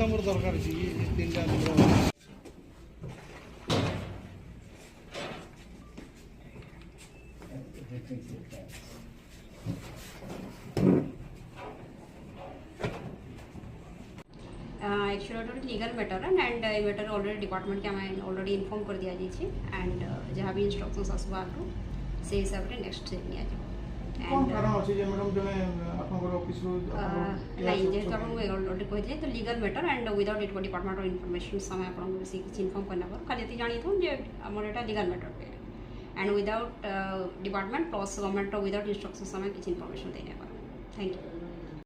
ମୋର ଦରକାର ଅଛି ତିନିଟା actually legal matter and a matter already department के हमें ऑलरेडी इनफॉर्म कर दिया जाइए एंड जहाँ भी इंस्ट्रक्शंस आसवा आगु से हिसाब से नेक्स्ट स्टेप निया कौन कारण अछि जे मैडम जने आपनकर ऑफिस रो नहीं जे अपन ऑलरेडी कह दिए तो legal matter and without it department of information समय अपन से किसी इनफॉर्म करना पर खाली एति जानी थो जे हमर एटा लीगल मैटर पे and without department plus government without instruction समय किसी इनफॉरमेशन देने पर थैंक यू।